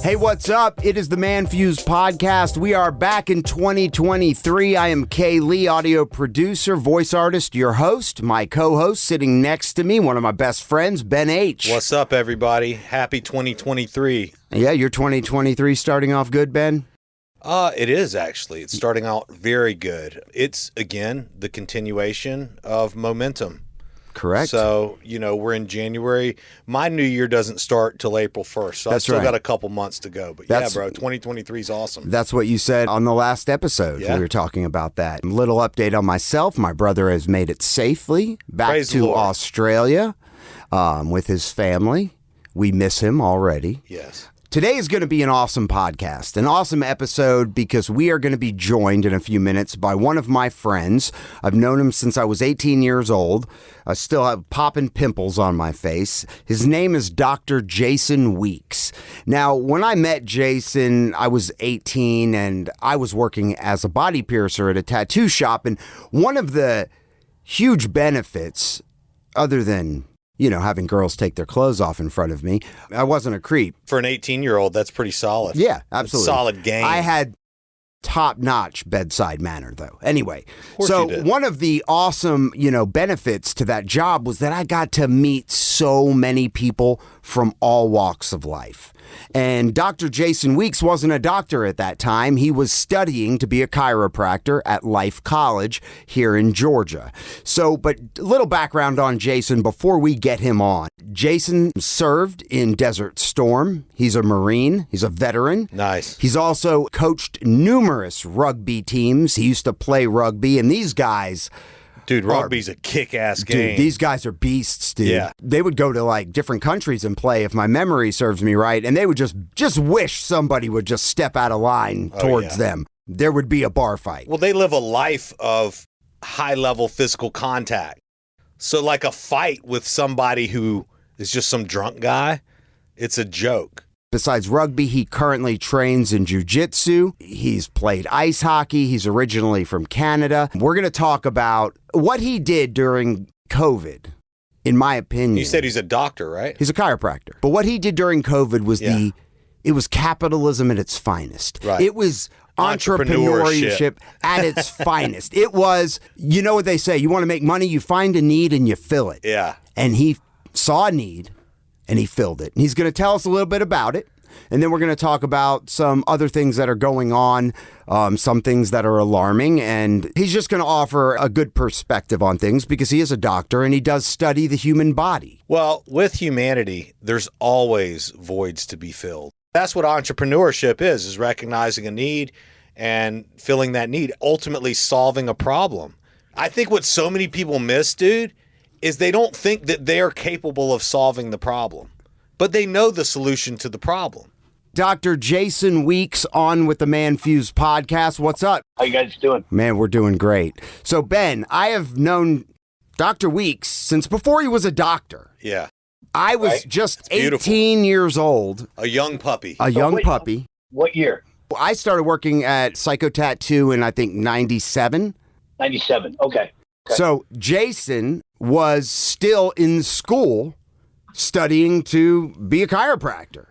Hey, what's up? It is the ManFUzed Podcast. We are back in 2023. I am Kay Lee, audio producer, voice artist, your host. My co-host sitting next to me, one of my best friends, Ben H. What's up, everybody? Happy 2023. Yeah, your 2023 starting off good, Ben? It is actually. It's starting out very good. It's, again, the continuation of momentum. Correct. So, we're in January. My new year doesn't start till April 1st, so I've still got a couple months to go. But yeah, bro, 2023 is awesome. That's what you said on the last episode. Yeah. We were talking about that. Little update on myself. My brother has made it safely back to Australia with his family. We miss him already. Yes. Today is going to be an awesome podcast, an awesome episode, because we are going to be joined in a few minutes by one of my friends. I've known him since I was 18 years old. I still have popping pimples on my face. His name is Dr. Jason Weeks. Now, when I met Jason, I was 18 and I was working as a body piercer at a tattoo shop. And one of the huge benefits, other than having girls take their clothes off in front of me, I wasn't a creep. For an 18-year-old, that's pretty solid. Yeah, absolutely. That's solid game. I had top-notch bedside manner, though. Anyway, so one of the awesome, benefits to that job was that I got to meet so many people from all walks of life. And Dr. Jason Weeks wasn't a doctor at that time. He was studying to be a chiropractor at Life College here in Georgia. So, but a little background on Jason before we get him on. Jason served in Desert Storm. He's a Marine. He's a veteran. Nice. He's also coached numerous rugby teams. He used to play rugby, and these guys... Dude, rugby's a kick-ass game. Dude, these guys are beasts, dude. Yeah. They would go to different countries and play, if my memory serves me right, and they would just wish somebody would just step out of line towards them. There would be a bar fight. Well, they live a life of high-level physical contact. So like a fight with somebody who is just some drunk guy, it's a joke. Besides rugby, he currently trains in jiu-jitsu. He's played ice hockey. He's originally from Canada. We're going to talk about what he did during COVID, in my opinion. You said he's a doctor, right? He's a chiropractor. But what he did during COVID was it was capitalism at its finest. Right. It was entrepreneurship at its finest. It was, you know what they say, you want to make money, you find a need and you fill it. Yeah. And he saw a need. And he filled it. And he's going to tell us a little bit about it. And then we're going to talk about some other things that are going on, some things that are alarming. And he's just going to offer a good perspective on things because he is a doctor and he does study the human body. Well, with humanity, there's always voids to be filled. That's what entrepreneurship is recognizing a need and filling that need, ultimately solving a problem. I think what so many people miss, dude, is they don't think that they're capable of solving the problem, but they know the solution to the problem. Dr. Jason Weeks on with the ManFUzed Podcast. What's up? How you guys doing? Man, we're doing great. So, Ben, I have known Dr. Weeks since before he was a doctor. Yeah. I was just 18 years old. A young puppy. A young puppy. What year? I started working at Psycho Tattoo in, I think, 97. 97, okay. So Jason was still in school studying to be a chiropractor.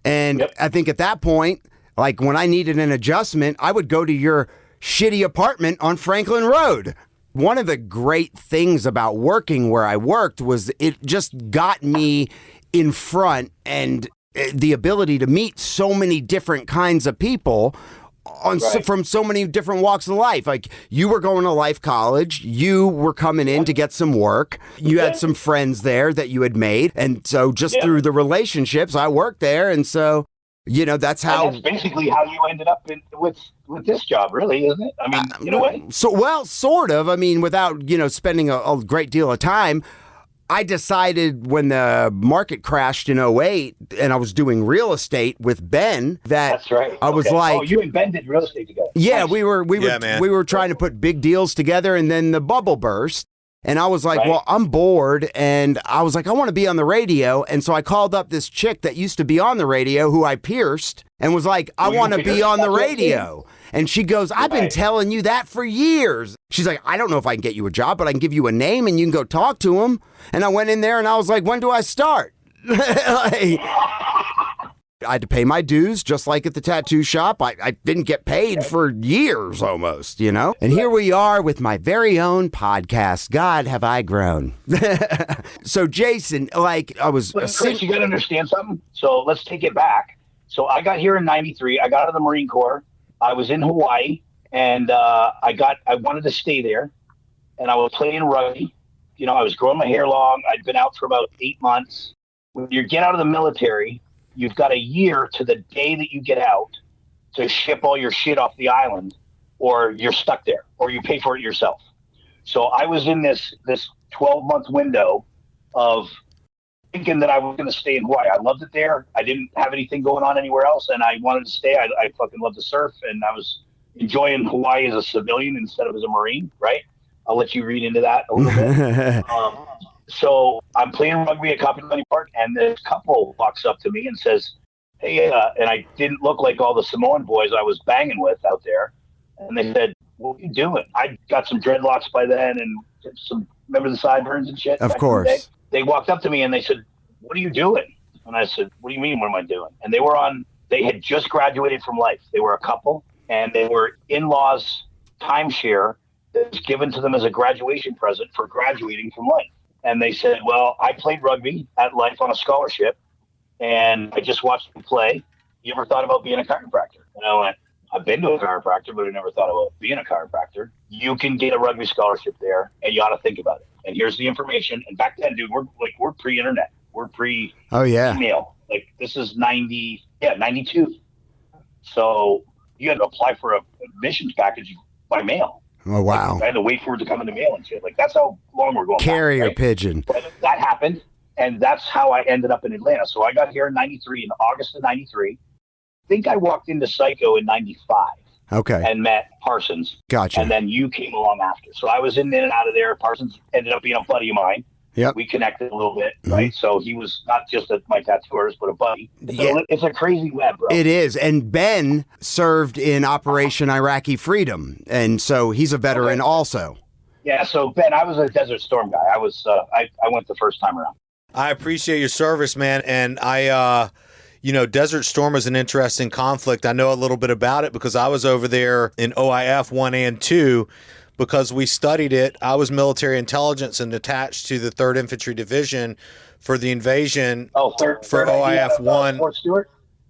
And I think at that point, when I needed an adjustment, I would go to your shitty apartment on Franklin Road. One of the great things about working where I worked was it just got me in front and the ability to meet so many different kinds of people from so many different walks of life. Like, you were going to Life College, you were coming in to get some work, you had some friends there that you had made, and so just through the relationships, I worked there, and so, that's how... And that's basically how you ended up with this job, really, isn't it? I mean, in a way. Sort of. I mean, without, spending a great deal of time, I decided when the market crashed in 2008 and I was doing real estate with Ben that That's right. I was like... Oh, you and Ben did real estate together. Yeah, nice. we were trying to put big deals together, and then the bubble burst. And I was like, well, I'm bored. And I was like, I want to be on the radio. And so I called up this chick that used to be on the radio who I pierced and was like, I want to be on the radio. And she goes, I've been telling you that for years. She's like, I don't know if I can get you a job, but I can give you a name and you can go talk to him. And I went in there and I was like, when do I start? I I had to pay my dues, just like at the tattoo shop. I didn't get paid for years almost, you know? And here we are with my very own podcast. God, have I grown. So, Jason, like I was... But Chris, you got to understand something. So let's take it back. So I got here in 93. I got out of the Marine Corps. I was in Hawaii, and I wanted to stay there. And I was playing rugby. You know, I was growing my hair long. I'd been out for about 8 months. When you get out of the military, you've got a year to the day that you get out to ship all your shit off the island, or you're stuck there, or you pay for it yourself. So I was in this 12-month window of thinking that I was going to stay in Hawaii. I loved it there. I didn't have anything going on anywhere else, and I wanted to stay. I fucking loved to surf, and I was enjoying Hawaii as a civilian instead of as a Marine, right? I'll let you read into that a little bit. So I'm playing rugby at Kapolei Park, and this couple walks up to me and says, hey, and I didn't look like all the Samoan boys I was banging with out there. And they said, what are you doing? I got some dreadlocks by then and remember the sideburns and shit? Of course. They walked up to me and they said, what are you doing? And I said, what do you mean, what am I doing? And they had just graduated from life. They were a couple, and they were in-laws timeshare that was given to them as a graduation present for graduating from life. And they said, well, I played rugby at Life on a scholarship, and I just watched you play. You ever thought about being a chiropractor? And I went, I've been to a chiropractor, but I never thought about being a chiropractor. You can get a rugby scholarship there, and you ought to think about it. And here's the information. And back then, dude, we're pre-internet. We're pre-email. Like, this is 92. So you had to apply for a admissions package by mail. Oh, wow. Like, I had to wait for it to come in the mail and shit. Like, that's how long we're going. Carrier back, right? pigeon. But that happened, and that's how I ended up in Atlanta. So I got here in 93, in August of 93. I think I walked into Psycho in 95. Okay. And met Parsons. Gotcha. And then you came along after. So I was in and out of there. Parsons ended up being a buddy of mine. Yep. We connected a little bit, right? So he was not just my tattoo artist, but a buddy. It's a crazy web, bro. It is. And Ben served in Operation Iraqi Freedom, and so he's a veteran also. Yeah, so Ben, I was a Desert Storm guy. I was I went the first time around. I appreciate your service, man. And Desert Storm is an interesting conflict. I know a little bit about it because I was over there in OIF 1 and 2 because we studied it. I was military intelligence and attached to the 3rd Infantry Division for the invasion for OIF 1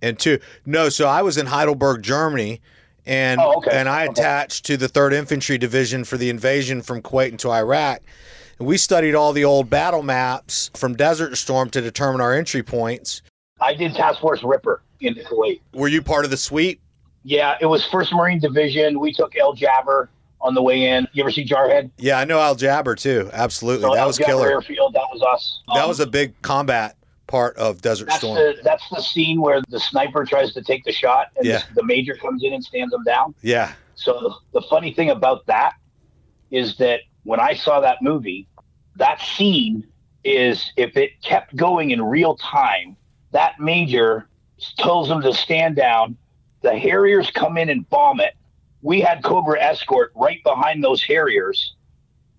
and 2. No, so I was in Heidelberg, Germany, and I attached to the 3rd Infantry Division for the invasion from Kuwait into Iraq. And we studied all the old battle maps from Desert Storm to determine our entry points. I did Task Force Ripper in Kuwait. Were you part of the sweep? Yeah, it was 1st Marine Division. We took El Jabber on the way in. You ever see Jarhead? Yeah, I know Al Jabber too. Absolutely. So that was killer. Airfield, that was us. That was a big combat part of Desert Storm. That's the scene where the sniper tries to take the shot and the major comes in and stands him down. Yeah. So the funny thing about that is that when I saw that movie, that scene is, if it kept going in real time, that major tells him to stand down. The Harriers come in and bomb it. We had Cobra escort right behind those Harriers,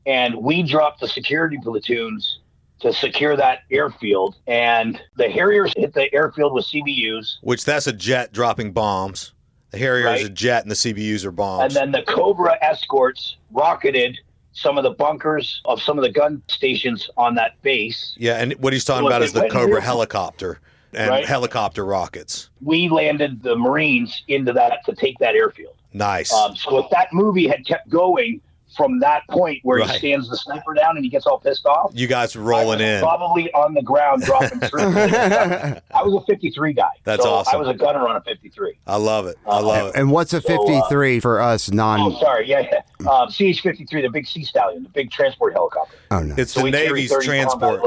and we dropped the security platoons to secure that airfield. And the Harriers hit the airfield with CBUs. Which that's a jet dropping bombs. The Harrier is a jet and the CBUs are bombs. And then the Cobra escorts rocketed some of the bunkers of some of the gun stations on that base. Yeah, and what he's talking about is the Cobra helicopter and helicopter rockets. We landed the Marines into that to take that airfield. Nice. So if that movie had kept going from that point where he stands the sniper down and he gets all pissed off, you guys were rolling in. Probably on the ground dropping through. I was a 53 guy. That's awesome. I was a gunner on a 53. I love it. I love it. And what's a 53 for us non? Oh, sorry. CH-53, the big Sea Stallion, the big transport helicopter. Oh no, it's the Navy's transport.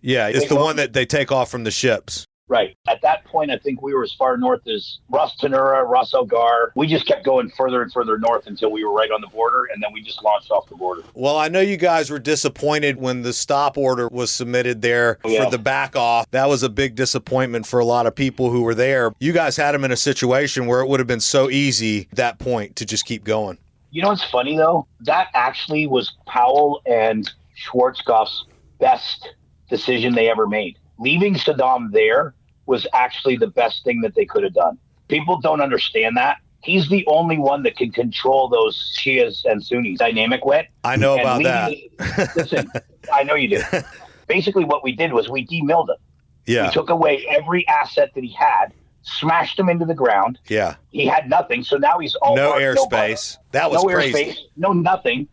Yeah, it's the one that they take off from the ships. Right. At that point, I think we were as far north as Ras Tanura, Ras El Gar. We just kept going further and further north until we were right on the border, and then we just launched off the border. Well, I know you guys were disappointed when the stop order was submitted there for the back off. That was a big disappointment for a lot of people who were there. You guys had them in a situation where it would have been so easy at that point to just keep going. You know what's funny, though? That actually was Powell and Schwarzkopf's best decision they ever made. Leaving Saddam there was actually the best thing that they could have done. People don't understand that. He's the only one that can control those Shias and Sunnis dynamic with. I know about that. Listen, I know you do. Basically, what we did was we demilled him. Yeah. We took away every asset that he had, smashed him into the ground. Yeah. He had nothing, so now he's all no airspace. That was crazy. Airspace, no nothing.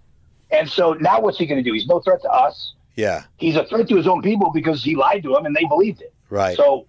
And so now what's he going to do? He's no threat to us. Yeah. He's a threat to his own people because he lied to them and they believed it. Right. So,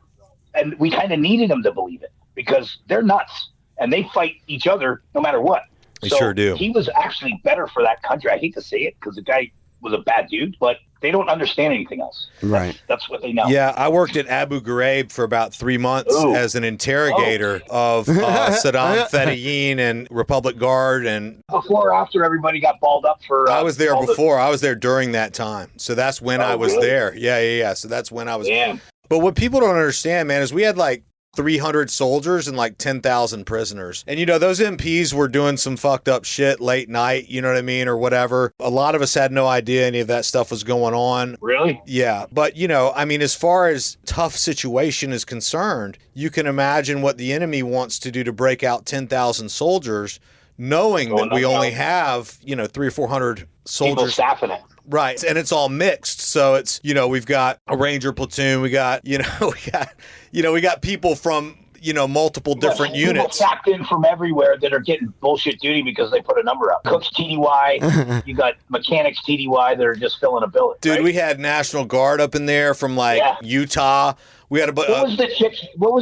and we kind of needed him to believe it because they're nuts and they fight each other no matter what. They sure do. He was actually better for that country. I hate to say it because the guy was a bad dude, but they don't understand anything else. Right. That's what they know. Yeah, I worked at Abu Ghraib for about 3 months as an interrogator of Saddam Fedayeen and Republic Guard. And before or after everybody got balled up for... I was there before. I was there during that time. So that's when I was there. Yeah. So that's when I was... Damn. But what people don't understand, man, is we had like 300 soldiers and like 10,000 prisoners. And, you know, those MPs were doing some fucked up shit late night, you know what I mean, or whatever. A lot of us had no idea any of that stuff was going on. Really? Yeah. But, you know, I mean, as far as tough situation is concerned, you can imagine what the enemy wants to do to break out 10,000 soldiers, knowing that we only have, you know, 300 or 400 soldiers. People staffing it. Right. And it's all mixed. So it's, you know, we've got a Ranger platoon. We got, we got people from, you know, multiple different units. People tapped in from everywhere that are getting bullshit duty because they put a number up. Cooks TDY. You got mechanics TDY that are just filling a billet. Dude, right? we had National Guard up in there from like Utah. We had what was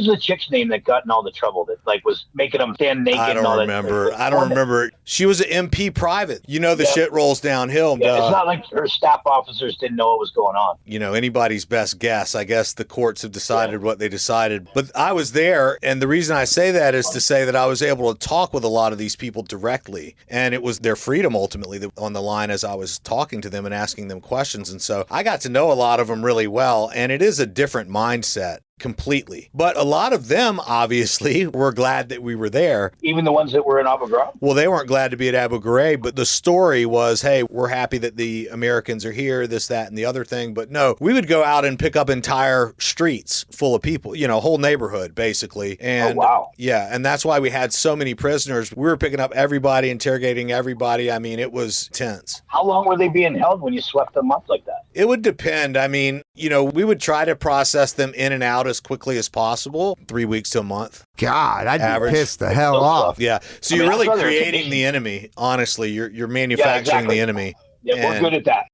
the chick's name that got in all the trouble that like was making them stand naked? I don't remember. She was an MP private. You know, the shit rolls downhill. Yeah, it's not like her staff officers didn't know what was going on. You know, anybody's best guess. I guess the courts have decided what they decided. But I was there, and the reason I say that is to say that I was able to talk with a lot of these people directly, and it was their freedom ultimately on the line as I was talking to them and asking them questions. And so I got to know a lot of them really well, and it is a different mindset. Completely. But a lot of them, obviously, were glad that we were there. Even the ones that were in Abu Ghraib? Well, they weren't glad to be at Abu Ghraib, but the story was, hey, we're happy that the Americans are here, this, that, and the other thing. But no, we would go out and pick up entire streets full of people, you know, whole neighborhood, basically. And yeah, and that's why we had so many prisoners. We were picking up everybody, interrogating everybody. I mean, it was tense. How long were they being held when you swept them up like that? It would depend. I mean, you know, we would try to process them in and out as quickly as possible, 3 weeks to a month. God, I'd be pissed the hell off. Yeah. So you're really creating the enemy. Honestly, you're manufacturing the enemy. Yeah, we're good at that.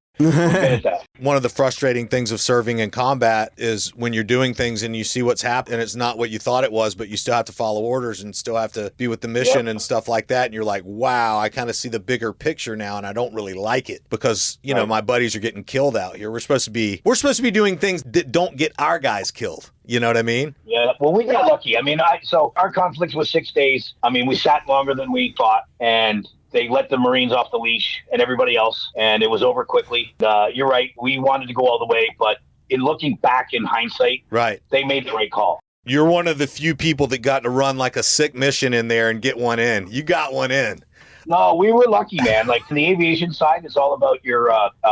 One of the frustrating things of serving in combat is when you're doing things and you see what's happening and it's not what you thought it was, but you still have to follow orders and still have to be with the mission and stuff like that. And you're like, wow, I kind of see the bigger picture now and I don't really like it because, you know, my buddies are getting killed out here. We're supposed to be doing things that don't get our guys killed. You know what I mean? Yeah. Well, we got lucky. I mean, so our conflict was 6 days. I mean, we sat longer than we thought, and they let the Marines off the leash and everybody else, and it was over quickly. You're right. We wanted to go all the way, but in looking back in hindsight, they made the right call. You're one of the few people that got to run like a sick mission in there and get one in. You got one in. No, we were lucky, man. Like the aviation side is all about your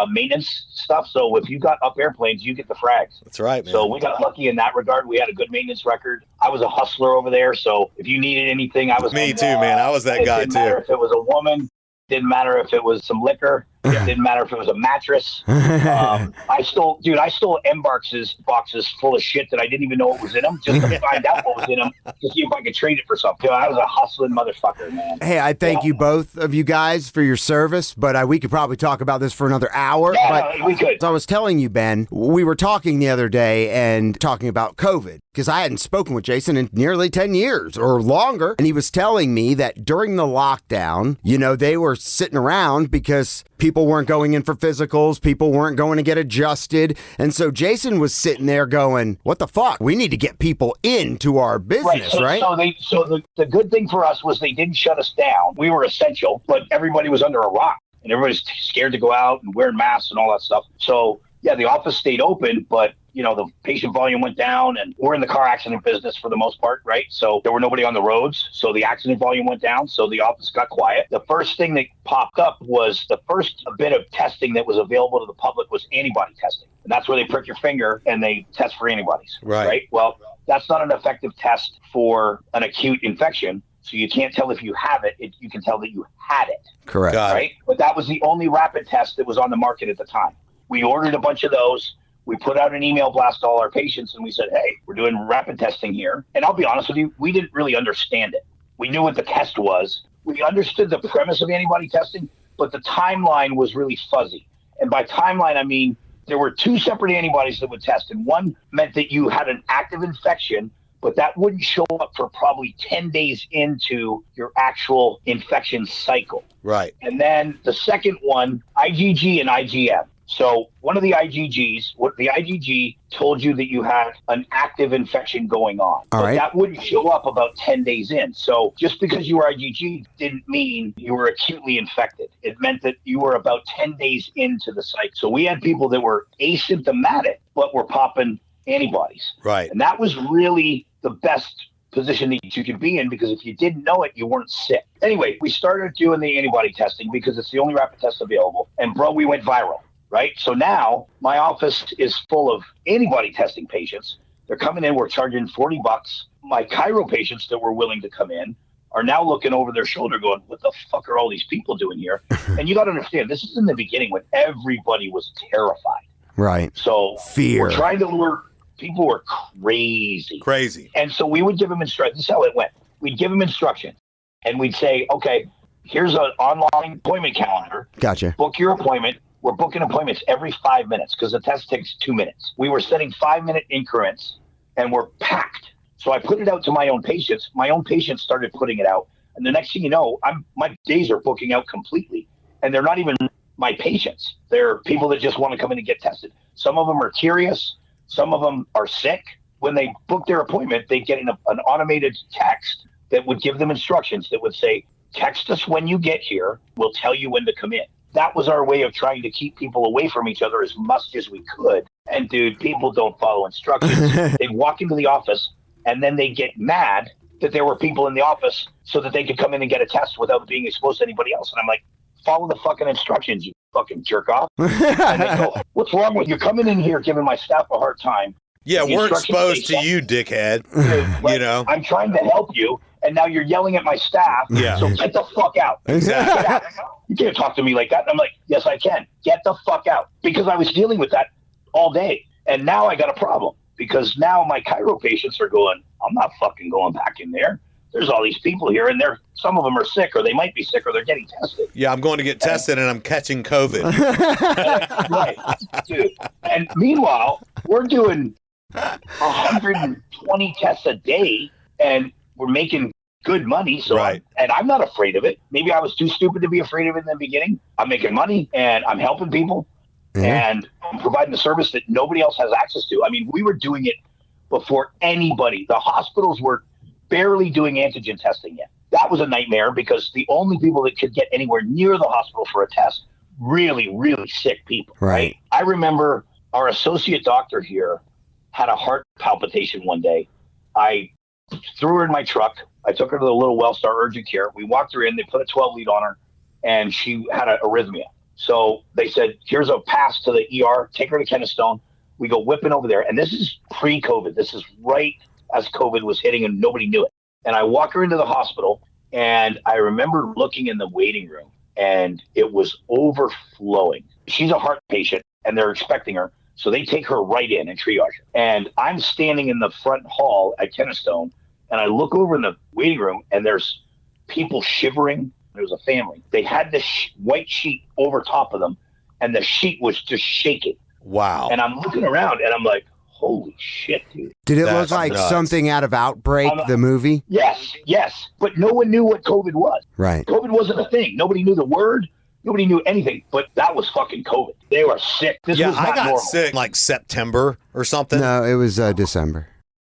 maintenance stuff. So if you got up airplanes, you get the frags. That's right, man. So we got lucky in that regard. We had a good maintenance record. I was a hustler over there. So if you needed anything, I was. Me too, man. I was that guy too. Didn't matter if it was a woman. Didn't matter if it was some liquor. It didn't matter if it was a mattress. I stole Embarks boxes full of shit that I didn't even know what was in them, just to find out what was in them, to see if I could trade it for something. I was a hustling motherfucker, man. Hey, I thank you both of you guys for your service, but we could probably talk about this for another hour. Yeah, we could. So I was telling you, Ben, we were talking the other day and talking about COVID, because I hadn't spoken with Jason in nearly 10 years or longer. And he was telling me that during the lockdown, you know, they were sitting around because people weren't going in for physicals. People weren't going to get adjusted. And so Jason was sitting there going, what the fuck? We need to get people into our business, right? So the good thing for us was they didn't shut us down. We were essential, but everybody was under a rock. And everybody's scared to go out and wear masks and all that stuff. So, yeah, the office stayed open, but you know, the patient volume went down, and we're in the car accident business for the most part, right? So there were nobody on the roads. So the accident volume went down. So the office got quiet. The first thing that popped up was the first bit of testing that was available to the public was antibody testing. And that's where they prick your finger and they test for antibodies. Right. Well, That's not an effective test for an acute infection. So you can't tell if you have it. You can tell that you had it. Correct. Right? But that was the only rapid test that was on the market at the time. We ordered a bunch of those. We put out an email blast to all our patients and we said, hey, we're doing rapid testing here. And I'll be honest with you, we didn't really understand it. We knew what the test was. We understood the premise of antibody testing, but the timeline was really fuzzy. And by timeline, I mean, there were 2 separate antibodies that would test. And one meant that you had an active infection, but that wouldn't show up for probably 10 days into your actual infection cycle. Right. And then the second one, IgG and IgM. So one of the IgGs, what the IgG told you that you had an active infection going on. All right. That wouldn't show up about 10 days in. So just because you were IgG didn't mean you were acutely infected. It meant that you were about 10 days into the cycle. So we had people that were asymptomatic, but were popping antibodies. Right. And that was really the best position that you could be in, because if you didn't know it, you weren't sick. Anyway, we started doing the antibody testing because it's the only rapid test available. And bro, we went viral. Right. So now my office is full of antibody testing patients. They're coming in. We're charging $40. My chiro patients that were willing to come in are now looking over their shoulder going, what the fuck are all these people doing here? And you got to understand, this is in the beginning when everybody was terrified. Right. So fear. We're trying to lure. People were crazy. And so we would give them instructions. This is how it went. We'd give them instructions and we'd say, okay, here's an online appointment calendar. Gotcha. Book your appointment. We're booking appointments every 5 minutes because the test takes 2 minutes. We were setting 5-minute increments and we're packed. So I put it out to my own patients. My own patients started putting it out. And the next thing you know, my days are booking out completely. And they're not even my patients. They're people that just want to come in and get tested. Some of them are curious. Some of them are sick. When they book their appointment, they get an automated text that would give them instructions that would say, text us when you get here. We'll tell you when to come in. That was our way of trying to keep people away from each other as much as we could. And dude, people don't follow instructions. They'd walk into the office and then they get mad that there were people in the office so that they could come in and get a test without being exposed to anybody else. And I'm like, follow the fucking instructions, you fucking jerk off. And they go, what's wrong with you coming in here giving my staff a hard time? Yeah, we're exposed to you, dickhead. You know, I'm trying to help you, and now you're yelling at my staff. Yeah. So get the fuck out. Exactly. Get out. You can't talk to me like that. And I'm like, yes, I can. Get the fuck out. Because I was dealing with that all day. And now I got a problem. Because now my chiro patients are going, I'm not fucking going back in there. There's all these people here, and some of them are sick, or they might be sick, or they're getting tested. Yeah, I'm going to get tested, and I'm catching COVID. Right, dude. And meanwhile, we're doing 120 tests a day, and we're making good money. So right. And I'm not afraid of it. Maybe I was too stupid to be afraid of it in the beginning. I'm making money, and I'm helping people, and I'm providing a service that nobody else has access to. I mean, we were doing it before anybody. The hospitals were barely doing antigen testing yet. That was a nightmare because the only people that could get anywhere near the hospital for a test, really, really sick people. Right. I remember our associate doctor here had a heart palpitation one day. I threw her in my truck. I took her to the little Wellstar urgent care. We walked her in. They put a 12 lead on her, and she had an arrhythmia. So they said, here's a pass to the ER. Take her to Kennestone. We go whipping over there. And this is pre-COVID. This is right as COVID was hitting and nobody knew it. And I walk her into the hospital, and I remember looking in the waiting room, and it was overflowing. She's a heart patient, and they're expecting her. So they take her right in and triage her. And I'm standing in the front hall at Kennestone, and I look over in the waiting room, and there's people shivering. There was a family. They had this white sheet over top of them, and the sheet was just shaking. Wow. And I'm looking around, and I'm like, holy shit, dude. Did it look like something out of Outbreak, the movie? Yes. But no one knew what COVID was. Right. COVID wasn't a thing. Nobody knew the word. Nobody knew anything. But that was fucking COVID. They were sick. This was not I got normal. sick like September or something. No, it was December.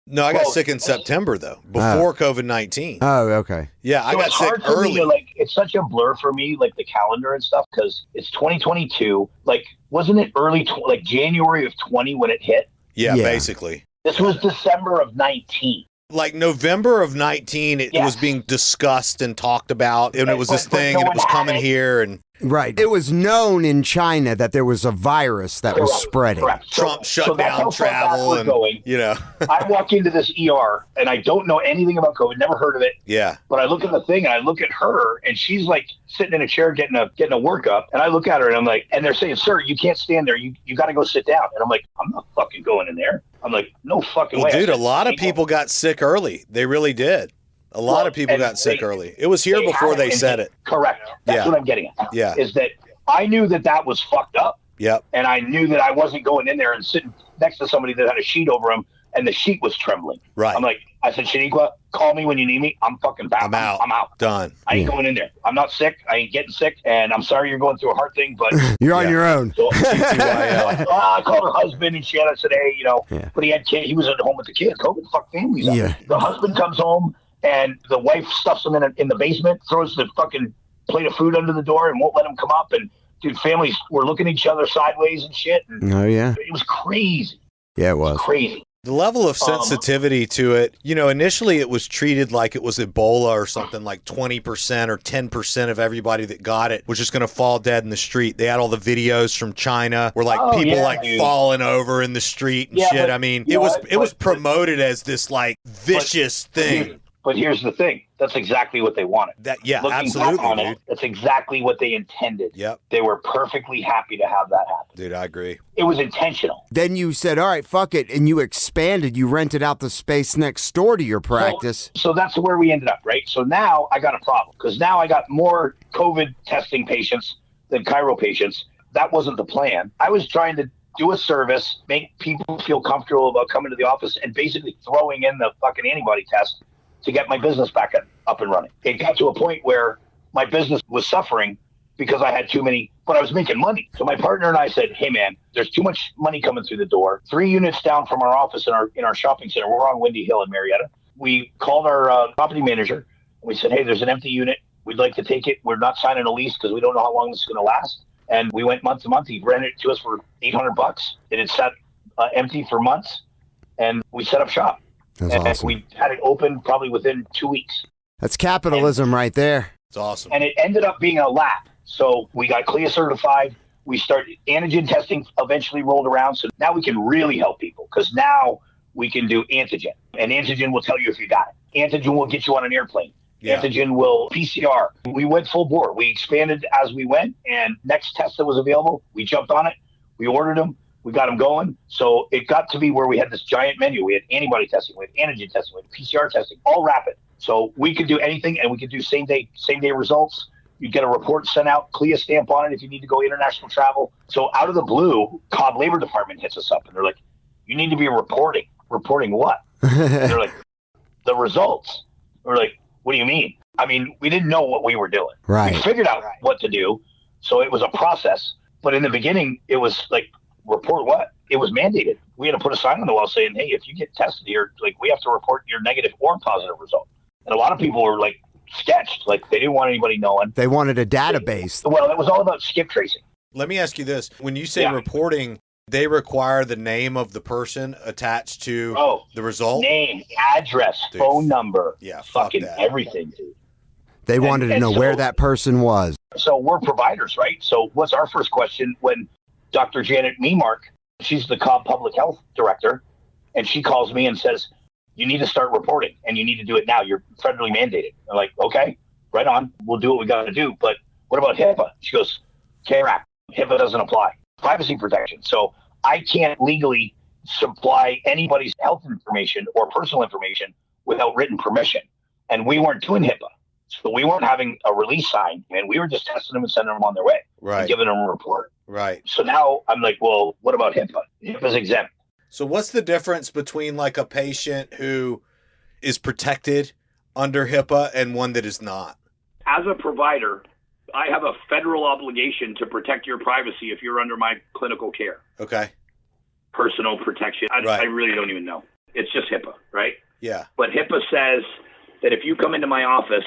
No, I got sick in September, though, before COVID-19. Oh, okay. Yeah, I got sick early. It's such a blur for me, like the calendar and stuff, because it's 2022. Like, wasn't it early, like January of 20 when it hit? Yeah, basically. This was December of 19. Like November of 19, it was being discussed and talked about, and it was this thing, and it was coming here, and Right. It was known in China that there was a virus that was spreading. Correct. Trump shut down travel and, I walk into this ER and I don't know anything about COVID, never heard of it. Yeah. But I look at the thing and I look at her and she's like sitting in a chair getting a workup. And I look at her and I'm like, and they're saying, sir, you can't stand there. You got to go sit down. And I'm like, I'm not fucking going in there. I'm like, no fucking way. Dude, a lot of people got sick early. They really did. A lot of people got sick early. It was here before they said it. Correct. That's what I'm getting at. Yeah. Is that I knew that was fucked up. Yep. And I knew that I wasn't going in there and sitting next to somebody that had a sheet over him and the sheet was trembling. Right. I'm like, I said, Shaniqua, call me when you need me. I'm fucking back. I'm out. I'm out. Done. I ain't going in there. I'm not sick. I ain't getting sick. And I'm sorry you're going through a hard thing, but you're on your own. So, I called her husband and shit. I said, hey, but he had kids. He was at home with the kids. COVID fuck families up. Yeah. The husband comes home and the wife stuffs him in the basement, throws the fucking plate of food under the door and won't let him come up. And dude, families were looking at each other sideways and shit. And oh, yeah. It was crazy. Yeah, it was. Crazy. The level of sensitivity to it, initially it was treated like it was Ebola or something, like 20% or 10% of everybody that got it was just going to fall dead in the street. They had all the videos from China where people falling over in the street and shit. I mean, it was promoted as this like vicious thing. But here's the thing. That's exactly what they wanted. Looking absolutely, back on it, that's exactly what they intended. Yep. They were perfectly happy to have that happen. Dude, I agree. It was intentional. Then you said, all right, fuck it. And you expanded. You rented out the space next door to your practice. So that's where we ended up, right? So now I got a problem because now I got more COVID testing patients than chiro patients. That wasn't the plan. I was trying to do a service, make people feel comfortable about coming to the office and basically throwing in the fucking antibody test to get my business back up and running. It got to a point where my business was suffering because I had too many, but I was making money. So my partner and I said, hey man, there's too much money coming through the door. 3 units down from our office in our shopping center. We're on Windy Hill in Marietta. We called our property manager and we said, hey, there's an empty unit. We'd like to take it. We're not signing a lease because we don't know how long this is going to last. And we went month to month. He rented it to us for $800. It had sat empty for months and we set up shop. That's and awesome. we had it open probably within 2 weeks. That's capitalism right there. It's awesome. And it ended up being a lab. So we got CLIA certified. We started antigen testing eventually rolled around. So now we can really help people because now we can do antigen. And antigen will tell you if you got it. Antigen will get you on an airplane. Yeah. Antigen will PCR. We went full bore. We expanded as we went. And next test that was available, we jumped on it. We ordered them. We got them going. So it got to be where we had this giant menu. We had antibody testing, we had antigen testing, we had PCR testing, all rapid. So we could do anything and we could do same day results. You'd get a report sent out, CLIA stamp on it if you need to go international travel. So out of the blue, Cobb Labor Department hits us up and they're like, you need to be reporting. Reporting what? They're like, the results. We're like, what do you mean? I mean, we didn't know what we were doing. Right. We figured out what to do. So it was a process. But in the beginning, it was like, report what? It was mandated. We had to put a sign on the wall saying, hey, if you get tested here, like we have to report your negative or positive result. And a lot of people were like sketched, like they didn't want anybody knowing. They wanted a database. Well, it was all about skip tracing. Let me ask you this. When you say reporting, they require the name of the person attached to the result? Name, address, phone number, fucking everything, dude. They wanted to know where that person was. So we're providers, right? So what's our first question when Dr. Janet Memark, she's the Cobb Public Health Director, and she calls me and says, you need to start reporting, and you need to do it now. You're federally mandated. I'm like, okay, right on. We'll do what we got to do. But what about HIPAA? She goes, CARE HIPAA doesn't apply. Privacy protection. So I can't legally supply anybody's health information or personal information without written permission. And we weren't doing HIPAA. So we weren't having a release sign, and we were just testing them and sending them on their way. Right. And giving them a report. Right. So now I'm like, well, what about HIPAA? HIPAA's exempt. So what's the difference between like a patient who is protected under HIPAA and one that is not? As a provider, I have a federal obligation to protect your privacy if you're under my clinical care. Okay. Personal protection. I really don't even know. It's just HIPAA, right? Yeah. But HIPAA says that if you come into my office,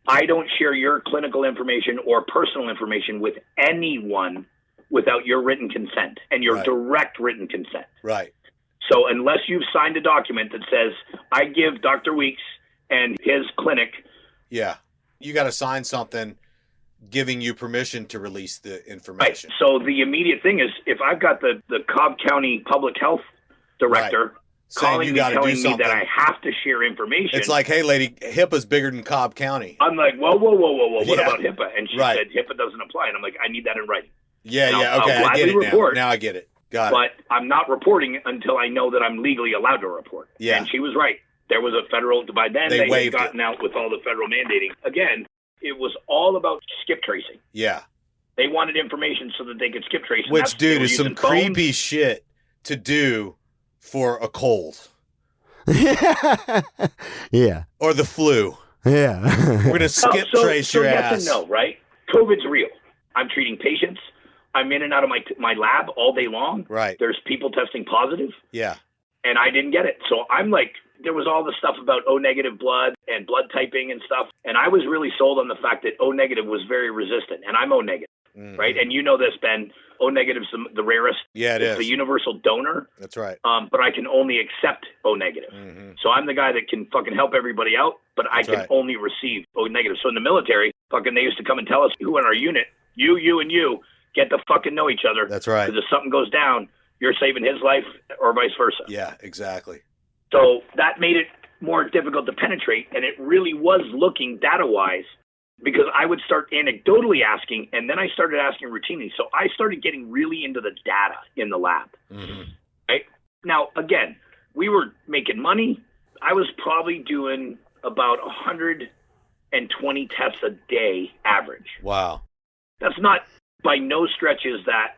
I don't share your clinical information or personal information with anyone without your written consent and your direct written consent. Right. So unless you've signed a document that says, I give Dr. Weeks and his clinic. Yeah. You got to sign something giving you permission to release the Right. information. So the immediate thing is, if I've got the Cobb County Public Health Director Saying calling you me, gotta do telling me something. that I have to share information, It's like, hey, lady, HIPAA's bigger than Cobb County. I'm like, whoa, what Yeah. about HIPAA? And she Right. said HIPAA doesn't apply, and I'm like, I need that in writing. Yeah, And yeah, I'll okay, I gladly get it report, now. Now I get it. Got it. But I'm not reporting until I know that I'm legally allowed to report. Yeah. And she was right. There was a federal, by then They they had waived gotten out with all the federal mandating. Again, it was all about skip tracing. Yeah. They wanted information so that they could skip trace. and Which, that's- they dude, were is some using phones. creepy shit to do for a cold Yeah. or the flu. Yeah. We're going to skip trace your yes ass. and no, right? COVID's real. I'm treating patients. I'm in and out of my lab all day long. Right. There's people testing positive, Yeah. and I didn't get it. So I'm like, there was all the stuff about O negative blood and blood typing and stuff. And I was really sold on the fact that O negative was very resistant, and I'm O negative, Mhm. right? And you know this, Ben. O negative's the rarest. Yeah, it It's the is. universal donor, That's right. but I can only accept O negative. Mhm. So I'm the guy that can fucking help everybody out, but I That's can right. only receive O negative. So in the military, fucking they used to come and tell us who in our unit, you, and you, get to fucking know each other. That's right. Because if something goes down, you're saving his life or vice versa. Yeah, exactly. So that made it more difficult to penetrate, and it really was looking data-wise, because I would start anecdotally asking, and then I started asking routinely. So I started getting really into the data in the lab. Mhm. Right? Now, again, we were making money. I was probably doing about 120 tests a day average. Wow. That's not by no stretch is that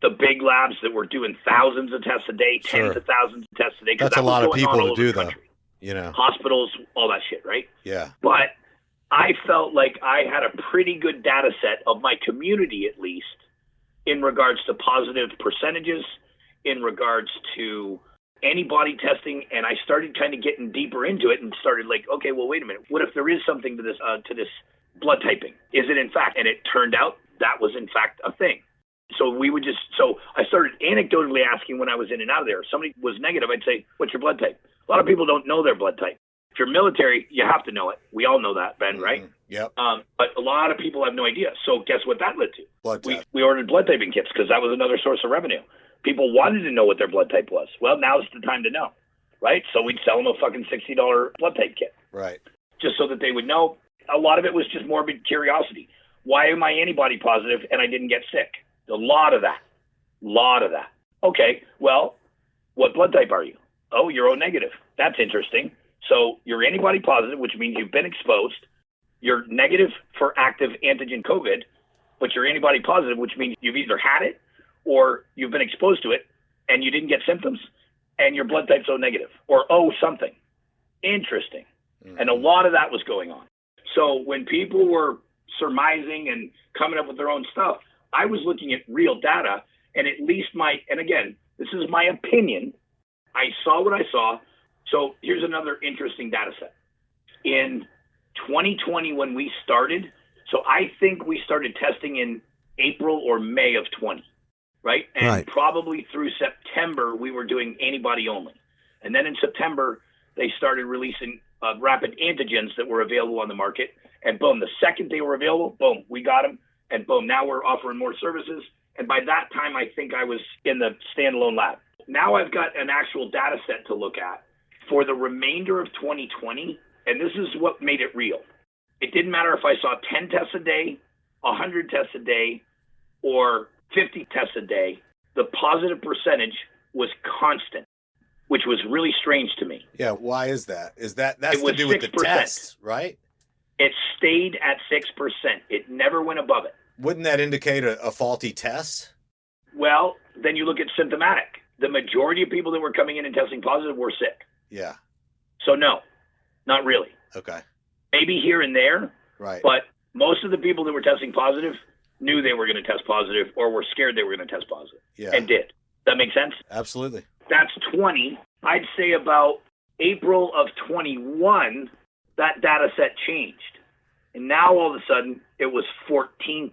the big labs that were doing thousands of tests a day, Sure. tens of thousands of tests a day. 'cause That's a that was lot of going on people all to over do, the though. country. You know. Hospitals, all that shit, right? Yeah. But I felt like I had a pretty good data set of my community, at least, in regards to positive percentages, in regards to antibody testing, and I started kind of getting deeper into it and started like, okay, well, wait a minute. What if there is something to this blood typing? Is it in fact? And it turned out that was in fact a thing. So I started anecdotally asking when I was in and out of there. If somebody was negative, I'd say, what's your blood type? A lot of people don't know their blood type. If you're military, you have to know it. We all know that, Ben, right? Yep. But a lot of people have no idea. So guess what that led to? Blood test. We ordered blood typing kits because that was another source of revenue. People wanted to know what their blood type was. Well, now's the time to know, right? So we'd sell them a fucking $60 blood type kit Right. just so that they would know. A lot of it was just morbid curiosity. Why am I antibody positive and I didn't get sick? A lot of that. Okay, well, what blood type are you? Oh, you're O negative. That's interesting. So you're antibody positive, which means you've been exposed. You're negative for active antigen COVID, but you're antibody positive, which means you've either had it or you've been exposed to it and you didn't get symptoms, and your blood type's O negative or O something. Interesting. Mhm. And a lot of that was going on. So when people were surmising and coming up with their own stuff, I was looking at real data, and at least and again, this is my opinion, I saw what I saw. So here's another interesting data set. In 2020, when we started, so I think we started testing in April or May of 20, right? And Right. probably through September, we were doing antibody only. And then in September, they started releasing rapid antigens that were available on the market. And boom, the second they were available, boom, we got them. And boom, now we're offering more services. And by that time, I think I was in the standalone lab. Now I've got an actual data set to look at for the remainder of 2020. And this is what made it real. It didn't matter if I saw 10 tests a day, 100 tests a day, or 50 tests a day. The positive percentage was constant, which was really strange to me. Yeah. Why is that? That's It to was do with the 6%. tests, right? It stayed at 6%. It never went above it. Wouldn't that indicate a faulty test? Well, then you look at symptomatic. The majority of people that were coming in and testing positive were sick. Yeah. So no, not really. Okay. Maybe here and there, Right. but most of the people that were testing positive knew they were going to test positive or were scared they were going to test positive Yeah. and did. That make sense? Absolutely. That's 20. I'd say about April of 21, that data set changed. And now all of a sudden it was 14%.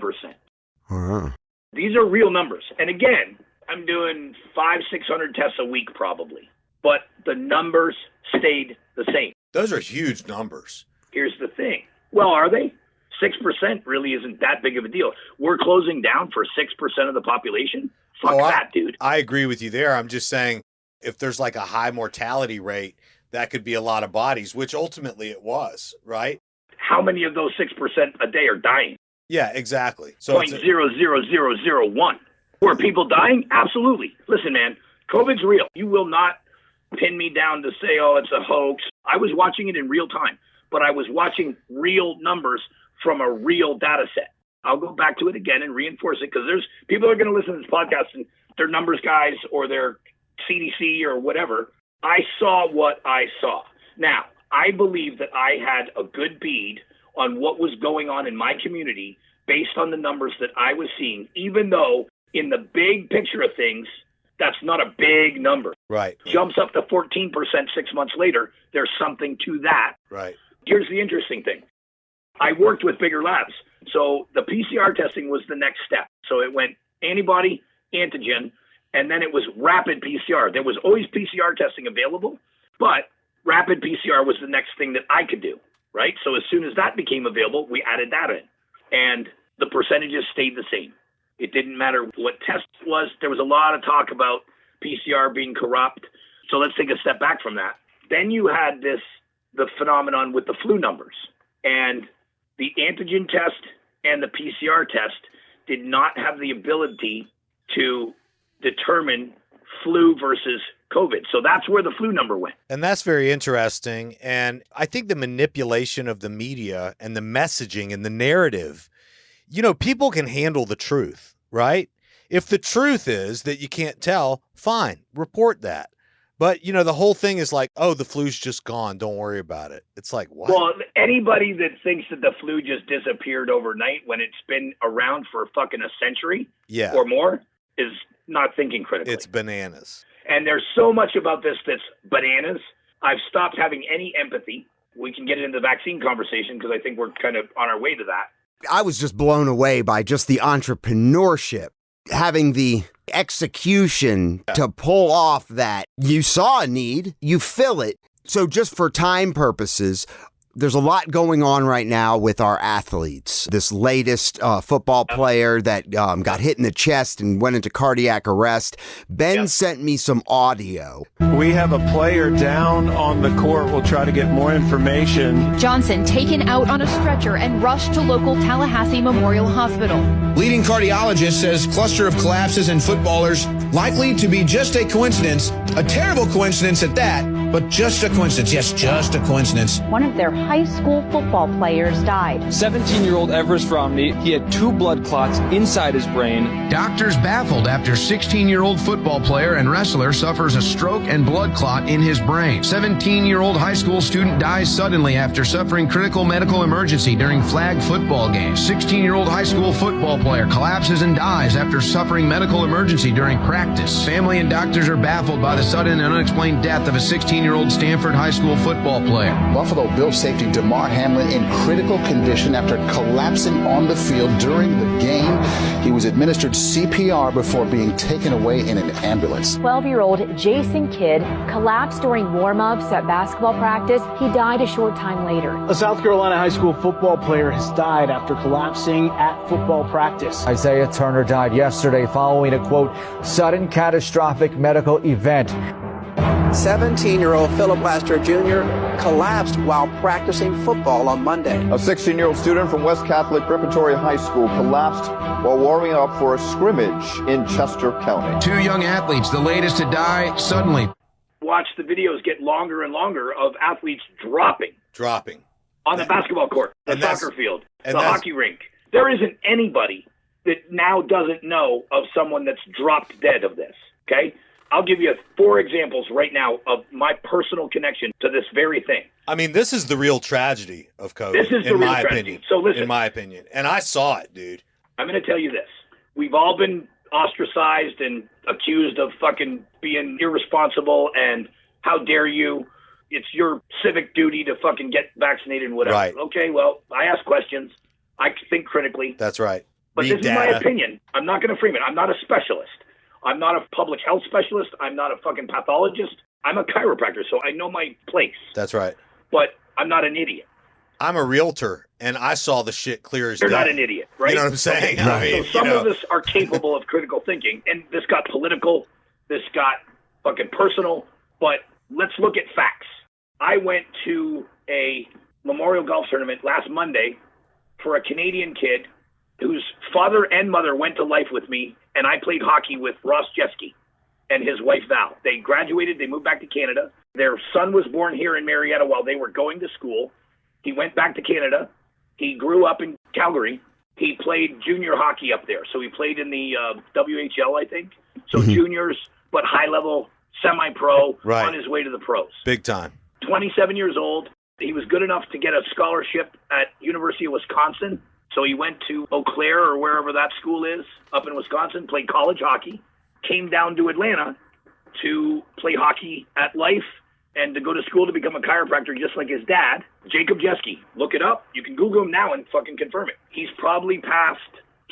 Wow. These are real numbers. And again, I'm doing 500-600 tests a week probably, but the numbers stayed the same. Those are huge numbers. Here's the thing. Well, are they? 6% really isn't that big of a deal. We're closing down for 6% of the population. Fuck that, dude. I agree with you there. I'm just saying if there's like a high mortality rate, that could be a lot of bodies, which ultimately it was, right? How many of those 6% a day are dying? Yeah, exactly. So 0.00001. Were people dying? Absolutely. Listen, man, COVID's real. You will not pin me down to say, oh, it's a hoax. I was watching it in real time, but I was watching real numbers from a real data set. I'll go back to it again and reinforce it because there's people are going to listen to this podcast and they're numbers guys or they're CDC or whatever. I saw what I saw. Now, I believe that I had a good bead on what was going on in my community based on the numbers that I was seeing, even though in the big picture of things, that's not a big number. Right. Jumps up to 14% 6 months later. There's something to that. Right. Here's the interesting thing. I worked with bigger labs. So the PCR testing was the next step. So it went antibody, antigen, and then it was rapid PCR. There was always PCR testing available, but rapid PCR was the next thing that I could do, right? So as soon as that became available, we added that in. And the percentages stayed the same. It didn't matter what test it was. There was a lot of talk about PCR being corrupt. So let's take a step back from that. Then you had the phenomenon with the flu numbers. And the antigen test and the PCR test did not have the ability to determine flu versus COVID. So that's where the flu number went. And that's very interesting. And I think the manipulation of the media and the messaging and the narrative, people can handle the truth, right? If the truth is that you can't tell, fine, report that. But, the whole thing is like, oh, the flu's just gone. Don't worry about it. It's like, what? Well, anybody that thinks that the flu just disappeared overnight when it's been around for fucking a century or more is not thinking critically. It's bananas. And there's so much about this that's bananas. I've stopped having any empathy. We can get into the vaccine conversation because I think we're kind of on our way to that. I was just blown away by just the entrepreneurship, having the execution to pull off that you saw a need, you fill it. So just for time purposes, there's a lot going on right now with our athletes. This latest football player that got hit in the chest and went into cardiac arrest. Ben sent me some audio. We have a player down on the court. We'll try to get more information. Johnson taken out on a stretcher and rushed to local Tallahassee Memorial Hospital. Leading cardiologist says cluster of collapses in footballers likely to be just a coincidence, a terrible coincidence at that, but just a coincidence. Yes, just a coincidence. One of their high school football players died. 17-year-old Everest Romney, he had 2 blood clots inside his brain. Doctors baffled after 16-year-old football player and wrestler suffers a stroke and blood clot in his brain. 17-year-old high school student dies suddenly after suffering critical medical emergency during flag football game. 16-year-old high school football player collapses and dies after suffering medical emergency during practice. Family and doctors are baffled by the sudden and unexplained death of a 16-year-old Stanford high school football player. Buffalo Bills safety DeMar Hamlin in critical condition after collapsing on the field during the game. He was administered CPR before being taken away in an ambulance. 12-year-old Jason Kidd collapsed during warm-ups at basketball practice. He died a short time later. A South Carolina high school football player has died after collapsing at football practice. Isaiah Turner died yesterday following a, quote, sudden catastrophic medical event. 17-year-old Philip Laster Jr. collapsed while practicing football on Monday. A 16-year-old student from West Catholic Preparatory High School collapsed while warming up for a scrimmage in Chester County. 2 young athletes, the latest to die suddenly. Watch the videos get longer and longer of athletes dropping on the basketball court, the soccer field, the hockey rink. There isn't anybody that now doesn't know of someone that's dropped dead of this, okay? I'll give you 4 examples right now of my personal connection to this very thing. I mean, this is the real tragedy of COVID. This is the real tragedy. So listen. In my opinion. And I saw it, dude. I'm going to tell you this. We've all been ostracized and accused of fucking being irresponsible and how dare you. It's your civic duty to fucking get vaccinated and whatever. Right. Okay, well, I ask questions. I think critically. That's right. But this is my opinion. I'm not going to frame it. I'm not a specialist. I'm not a public health specialist. I'm not a fucking pathologist. I'm a chiropractor, so I know my place. That's right. But I'm not an idiot. I'm a realtor, and I saw the shit clear as day. You're not an idiot, right? You know what I'm saying? Okay. I mean, so some of us are capable of critical thinking, and this got political, this got fucking personal, but let's look at facts. I went to a Memorial Golf tournament last Monday for a Canadian kid whose father and mother went to life with me, and I played hockey with Ross Jeske and his wife Val. They graduated, they moved back to Canada. Their son was born here in Marietta while they were going to school. He went back to Canada. He grew up in Calgary. He played junior hockey up there. So he played in the WHL, I think. So juniors, but high-level, semi-pro, Right. on his way to the pros. Big time. 27 years old. He was good enough to get a scholarship at University of Wisconsin. So he went to Eau Claire or wherever that school is up in Wisconsin, played college hockey, came down to Atlanta to play hockey at Life and to go to school to become a chiropractor just like his dad, Jacob Jeske. Look it up. You can Google him now and fucking confirm it. He's probably passed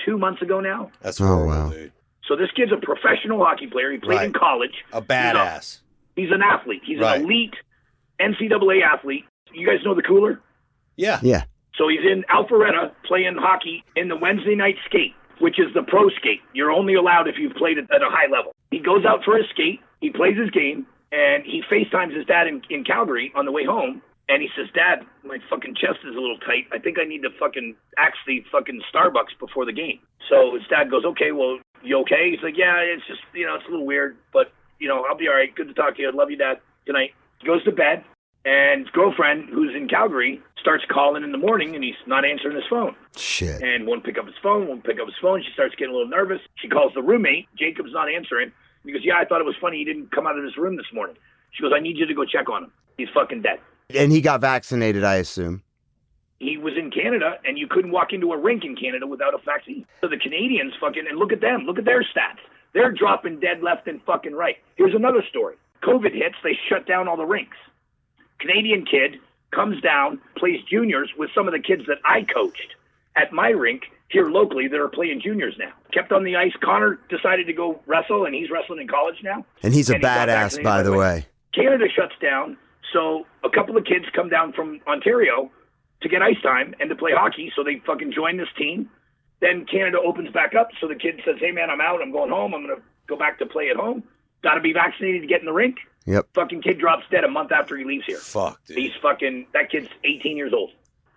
2 months ago now. That's horrible, dude. So this kid's a professional hockey player. He played in college. A badass. He's an athlete. He's an elite NCAA athlete. You guys know the Cooler? Yeah. Yeah. So he's in Alpharetta playing hockey in the Wednesday night skate, which is the pro skate. You're only allowed if you've played at a high level. He goes out for his skate. He plays his game. And he FaceTimes his dad in Calgary on the way home. And he says, Dad, my fucking chest is a little tight. I think I need to fucking axe the fucking Starbucks before the game. So his dad goes, okay, well, you okay? He's like, yeah, it's just, it's a little weird. But, I'll be all right. Good to talk to you. I love you, Dad. Good night. He goes to bed. And his girlfriend, who's in Calgary, starts calling in the morning, and he's not answering his phone. Shit. And won't pick up his phone. She starts getting a little nervous. She calls the roommate. Jacob's not answering. He goes, yeah, I thought it was funny he didn't come out of his room this morning. She goes, I need you to go check on him. He's fucking dead. And he got vaccinated, I assume. He was in Canada, and you couldn't walk into a rink in Canada without a vaccine. So the Canadians fucking, and look at them. Look at their stats. They're dropping dead left and fucking right. Here's another story. COVID hits, they shut down all the rinks. Canadian kid comes down, plays juniors with some of the kids that I coached at my rink here locally that are playing juniors now. Kept on the ice. Connor decided to go wrestle, and he's wrestling in college now. And he's a badass, by the way. Canada shuts down, so a couple of kids come down from Ontario to get ice time and to play hockey, so they fucking join this team. Then Canada opens back up, so the kid says, hey, man, I'm out. I'm going home. I'm going to go back to play at home. Got to be vaccinated to get in the rink. Yep. Fucking kid drops dead a month after he leaves here. Fuck, dude. That kid's 18 years old.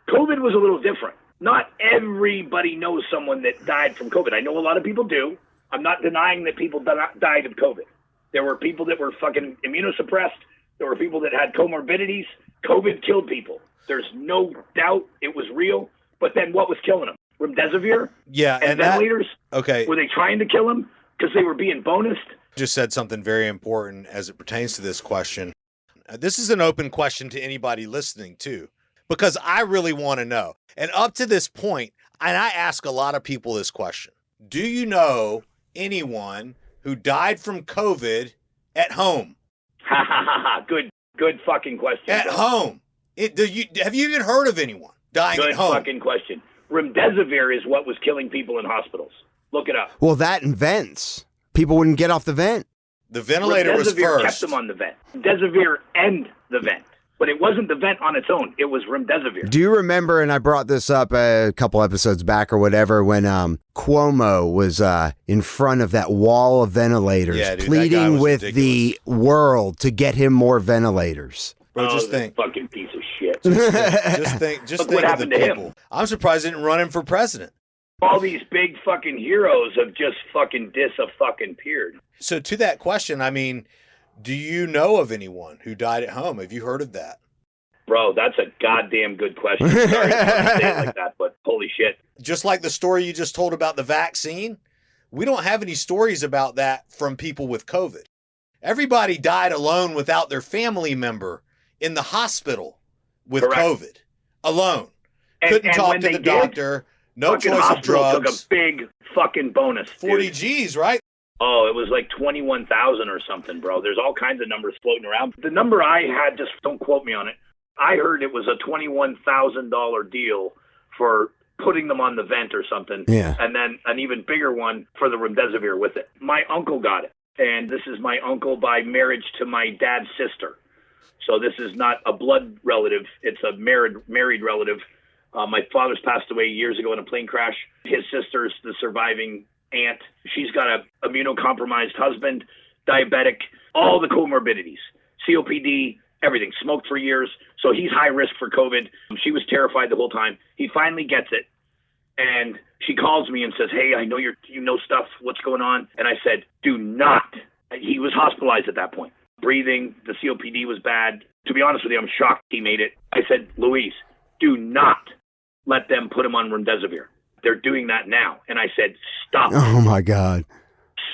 COVID was a little different. Not everybody knows someone that died from COVID. I know a lot of people do. I'm not denying that people died of COVID. There were people that were fucking immunosuppressed. There were people that had comorbidities. COVID killed people. There's no doubt it was real. But then what was killing them? Remdesivir? Yeah. And ventilators? Okay. Were they trying to kill him because they were being bonused? Just said something very important as it pertains to this question. This is an open question to anybody listening too, because I really want to know. And up to this point, and I ask a lot of people this question, do you know anyone who died from COVID at home? Ha ha ha ha. Good fucking question. At home. Have you even heard of anyone dying at home? Good fucking question. Remdesivir is what was killing people in hospitals. Look it up. Well, that and vents. People wouldn't get off the vent. The ventilator was first. Kept them on the vent. Remdesivir and the vent. But it wasn't the vent on its own. It was remdesivir. Do you remember, and I brought this up a couple episodes back or whatever, when Cuomo was in front of that wall of ventilators, pleading with the world to get him more ventilators? Bro, just think. Fucking piece of shit. Just think of the people. I'm surprised he didn't run him for president. All these big fucking heroes have just fucking disappeared. So to that question, I mean, do you know of anyone who died at home? Have you heard of that? Bro, that's a goddamn good question. Sorry to say it like that, but holy shit. Just like the story you just told about the vaccine, we don't have any stories about that from people with COVID. Everybody died alone without their family member in the hospital with COVID. Alone. Couldn't talk to the doctor. No choice of drugs. Took a big fucking bonus. 40 G's, right? Oh, it was like 21,000 or something, bro. There's all kinds of numbers floating around. The number I had, just don't quote me on it, I heard it was a $21,000 deal for putting them on the vent or something. Yeah. And then an even bigger one for the remdesivir with it. My uncle got it. And this is my uncle by marriage to my dad's sister. So this is not a blood relative. It's a married relative. My father's passed away years ago in a plane crash. His sister's the surviving aunt. She's got a immunocompromised husband, diabetic, all the comorbidities, COPD, everything, smoked for years. So he's high risk for COVID. She was terrified the whole time. He finally gets it. And she calls me and says, hey, I know you know stuff. What's going on? And I said, do not. He was hospitalized at that point. Breathing, the COPD was bad. To be honest with you, I'm shocked he made it. I said, Louise, do not let them put him on remdesivir. They're doing that now. And I said, stop. Oh, my God.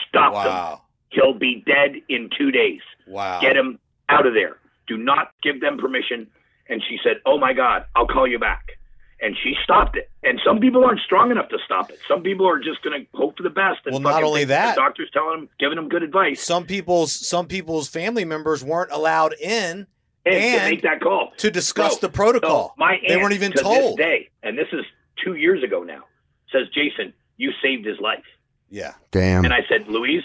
Stop them. He'll be dead in 2 days. Wow. Get him out of there. Do not give them permission. And she said, oh, my God, I'll call you back. And she stopped it. And some people aren't strong enough to stop it. Some people are just going to hope for the best. And well, not only that, the doctor's telling them, giving them good advice. Some people's family members weren't allowed in and to make that call to discuss the protocol. So my aunt, they weren't even to told. This day, and this is 2 years ago now, says, Jason, you saved his life. Yeah. Damn. And I said, Louise,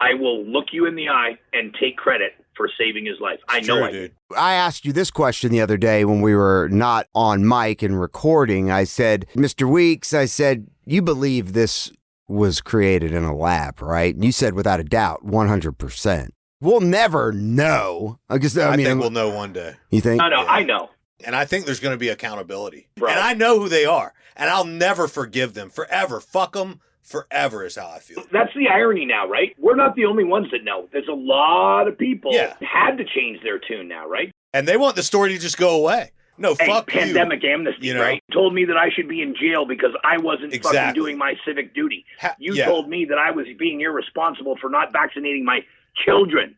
I will look you in the eye and take credit for saving his life. I know I did. I asked you this question the other day when we were not on mic and recording. I said, Mr. Weeks, I said, you believe this was created in a lab, right? And you said without a doubt, 100%. We'll never know. I think we'll know one day. You think? No, I know. And I think there's going to be accountability. Bro. And I know who they are. And I'll never forgive them forever. Fuck them forever is how I feel. That's the irony now, right? We're not the only ones that know. There's a lot of people had to change their tune now, right? And they want the story to just go away. No, fuck pandemic you. amnesty, right? Told me that I should be in jail because I wasn't fucking doing my civic duty. You told me that I was being irresponsible for not vaccinating my children.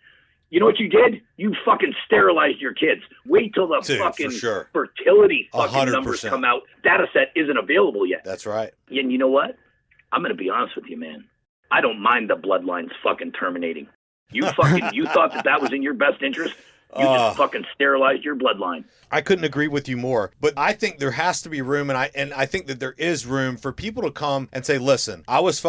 You know what you did? You fucking sterilized your kids. Wait till the fucking fertility fucking 100%. Numbers come out. Data set isn't available yet. That's right. And you know what? I'm going to be honest with you, man. I don't mind the bloodlines fucking terminating. You thought that was in your best interest? You just fucking sterilized your bloodline. I couldn't agree with you more, but I think there has to be room, and I think that there is room for people to come and say, listen, I was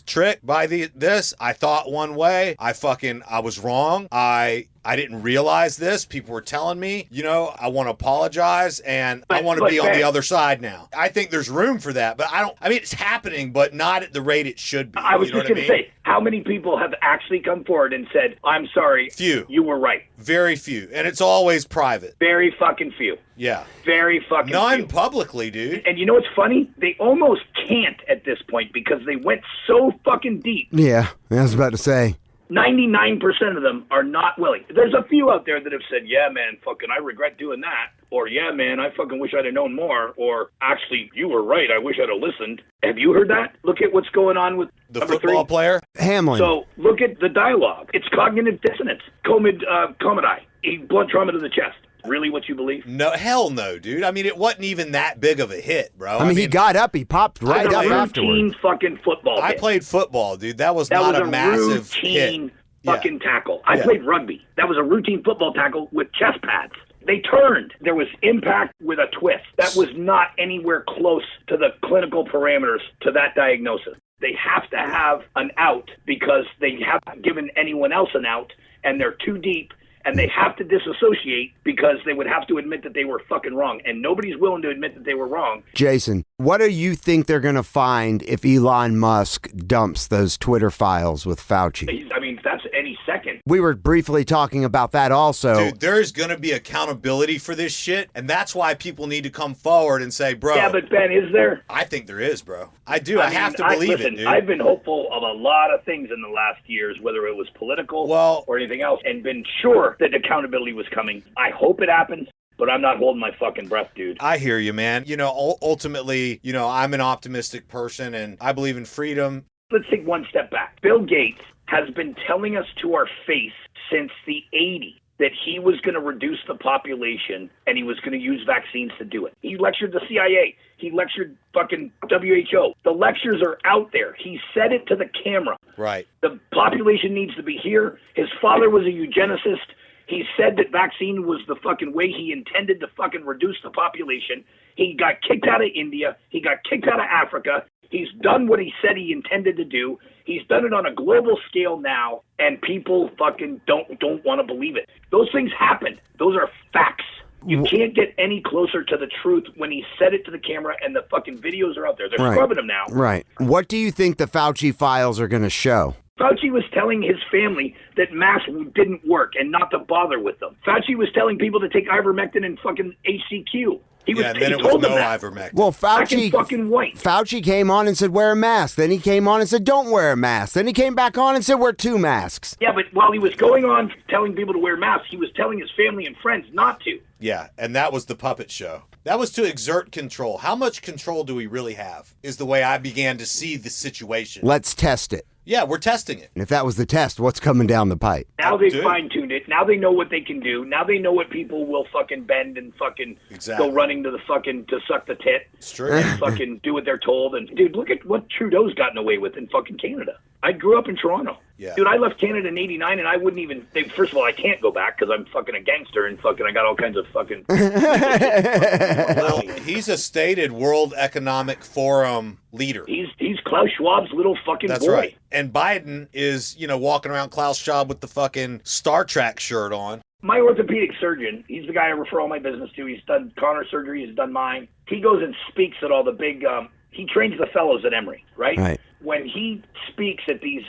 tricked by this. I thought one way. I was wrong. I didn't realize this. People were telling me, I want to apologize and I want to be on the other side now. I think there's room for that, but it's happening, but not at the rate it should be. I was just going to say, how many people have actually come forward and said, I'm sorry. Few. You were right. Very few. And it's always private. Very fucking few. Yeah. Very fucking None few. Publicly, dude. And you know what's funny? They almost can't at this point because they went so fucking deep. Yeah, I was about to say. 99% of them are not willing. There's a few out there that have said, yeah, man, fucking, I regret doing that. Or, yeah, man, I fucking wish I'd have known more. Or, actually, you were right. I wish I'd have listened. Have you heard that? Look at what's going on with the football player? Hamlin. So, look at the dialogue. It's cognitive dissonance. Comedi. Blood trauma to the chest. Really what you believe? No, hell no, dude. It wasn't even that big of a hit, bro. He got up. He popped right up afterwards. Routine fucking football I hit. played football, dude. That was not a massive routine fucking tackle. I played rugby. That was a routine football tackle with chest pads. They turned. There was impact with a twist. That was not anywhere close to the clinical parameters to that diagnosis. They have to have an out because they haven't given anyone else an out, and they're too deep. And they have to disassociate because they would have to admit that they were fucking wrong. And nobody's willing to admit that they were wrong. Jason, what do you think they're going to find if Elon Musk dumps those Twitter files with Fauci? That's any second. We were briefly talking about that also. Dude, there's going to be accountability for this shit. And that's why people need to come forward and say, bro. Yeah, but Ben, is there? I think there is, bro. I do. I have to believe it, dude. I've been hopeful of a lot of things in the last years, whether it was political or anything else, and been sure that accountability was coming. I hope it happens, but I'm not holding my fucking breath, dude. I hear you, man. Ultimately, I'm an optimistic person and I believe in freedom. Let's take one step back. Bill Gates has been telling us to our face since the 80s that he was going to reduce the population and he was going to use vaccines to do it. He lectured the CIA. He lectured fucking WHO. The lectures are out there. He said it to the camera. Right. The population needs to be here. His father was a eugenicist. He said that vaccine was the fucking way he intended to fucking reduce the population. He got kicked out of India. He got kicked out of Africa. He's done what he said he intended to do. He's done it on a global scale now, and people fucking don't want to believe it. Those things happen. Those are facts. You can't get any closer to the truth when he said it to the camera, and the fucking videos are out there. They're scrubbing him now. Right. What do you think the Fauci files are going to show? Fauci was telling his family that masks didn't work and not to bother with them. Fauci was telling people to take ivermectin and fucking HCQ. And then it was no ivermectin. Well, Fauci came on and said, wear a mask. Then he came on and said, don't wear a mask. Then he came back on and said, wear 2 masks. Yeah, but while he was going on telling people to wear masks, he was telling his family and friends not to. Yeah, and that was the puppet show. That was to exert control. How much control do we really have is the way I began to see the situation. Let's test it. Yeah, we're testing it. And if that was the test, what's coming down the pipe? Now they've fine-tuned it. Now they know what they can do. Now they know what people will fucking bend and fucking go running to the fucking to suck the tit. It's true. And fucking do what they're told. And dude, look at what Trudeau's gotten away with in fucking Canada. I grew up in Toronto. Yeah. Dude, I left Canada in '89, and I wouldn't even. First of all, I can't go back because I'm fucking a gangster and fucking I got all kinds of fucking. Well, he's a stated World Economic Forum leader. He's Klaus Schwab's little fucking That's boy. right. And Biden is, walking around Klaus Schwab with the fucking Star Trek shirt on. My orthopedic surgeon, he's the guy I refer all my business to. He's done Connor surgery. He's done mine. He goes and speaks at all the big. He trains the fellows at Emory, right? Right. When he speaks at these,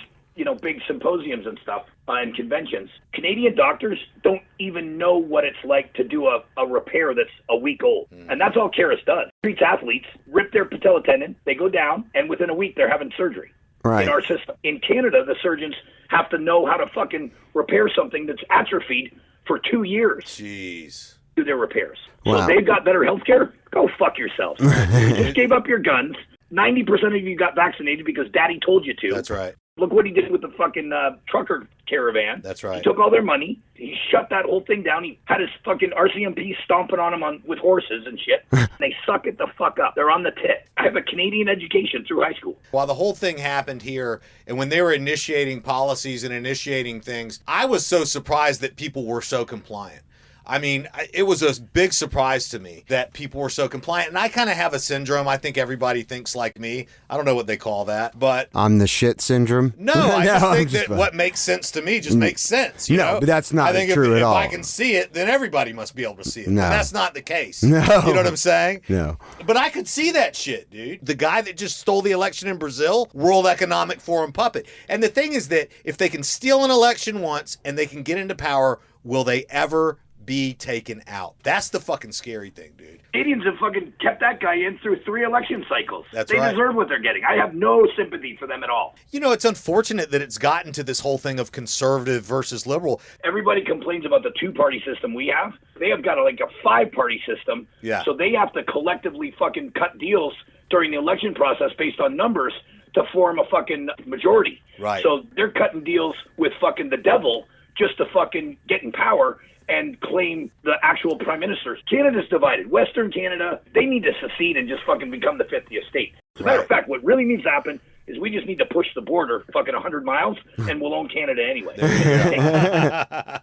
big symposiums and stuff and conventions, Canadian doctors don't even know what it's like to do a repair that's a week old. And that's all Karis does. Treats athletes, rip their patella tendon, they go down, and within a week they're having surgery. Right. In our system. In Canada, the surgeons have to know how to fucking repair something that's atrophied for 2 years. Jeez. Do their repairs. Wow. So they've got better health care? Go fuck yourselves. You just gave up your guns. 90% of you got vaccinated because daddy told you to. That's right. Look what he did with the fucking trucker caravan. That's right. He took all their money. He shut that whole thing down. He had his fucking RCMP stomping on him with horses and shit. They suck it the fuck up. They're on the tit. I have a Canadian education through high school. While the whole thing happened here, and when they were initiating policies and initiating things, I was so surprised that people were so compliant. I mean, it was a big surprise to me that people were so compliant. And I kind of have a syndrome. I think everybody thinks like me. I don't know what they call that, but... I'm the shit syndrome? No, I just think that what makes sense to me just makes sense. You know? But that's not true at all. If I can see it, then everybody must be able to see it. No. And that's not the case. No. You know what I'm saying? No. But I could see that shit, dude. The guy that just stole the election in Brazil, World Economic Forum puppet. And the thing is that if they can steal an election once and they can get into power, will they ever be taken out? That's the fucking scary thing, dude. Canadians have fucking kept that guy in through 3 election cycles. That's they right. deserve what they're getting. I have no sympathy for them at all. It's unfortunate that it's gotten to this whole thing of conservative versus liberal. Everybody complains about the 2-party system we have. They have got like a 5-party system. Yeah. So they have to collectively fucking cut deals during the election process based on numbers to form a fucking majority. Right. So they're cutting deals with fucking the devil just to fucking get in power and claim the actual prime ministers. Canada's divided. Western Canada, they need to secede and just fucking become the 50th state. As a matter of fact, what really needs to happen is we just need to push the border fucking 100 miles and we'll own Canada anyway.